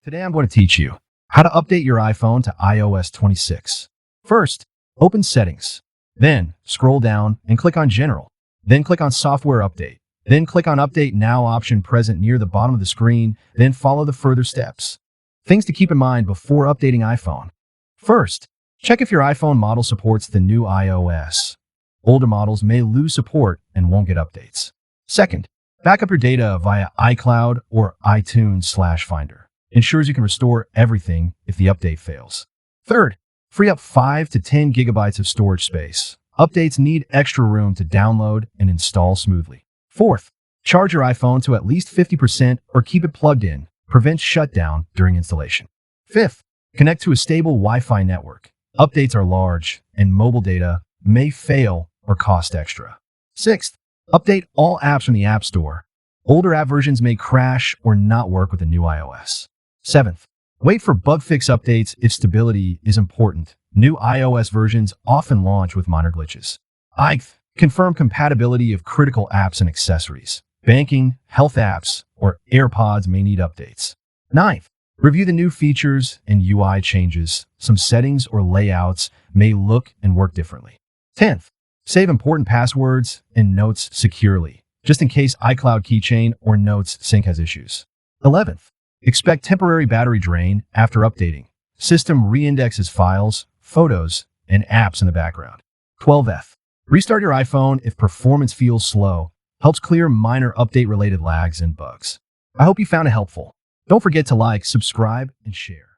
Today I'm going to teach you how to update your iPhone to iOS 26. First, open Settings. Then, scroll down and click on General. Then click on Software Update. Then click on Update Now option present near the bottom of the screen. Then follow the further steps. Things to keep in mind before updating iPhone. First, check if your iPhone model supports the new iOS. Older models may lose support and won't get updates. Second, back up your data via iCloud or iTunes/Finder. Ensures you can restore everything if the update fails. Third, free up 5 to 10 gigabytes of storage space. Updates need extra room to download and install smoothly. Fourth, charge your iPhone to at least 50% or keep it plugged in. Prevents shutdown during installation. Fifth, connect to a stable Wi-Fi network. Updates are large and mobile data may fail or cost extra. Sixth, update all apps from the App Store. Older app versions may crash or not work with the new iOS. Seventh, wait for bug fix updates if stability is important. New iOS versions often launch with minor glitches. Eighth, confirm compatibility of critical apps and accessories. Banking, health apps, or AirPods may need updates. Ninth, review the new features and UI changes. Some settings or layouts may look and work differently. 10th, save important passwords and notes securely, just in case iCloud keychain or notes sync has issues. 11th, expect temporary battery drain after updating. System reindexes files, photos, and apps in the background. 12th, restart your iPhone if performance feels slow. Helps clear minor update-related lags and bugs. I hope you found it helpful. Don't forget to like, subscribe, and share.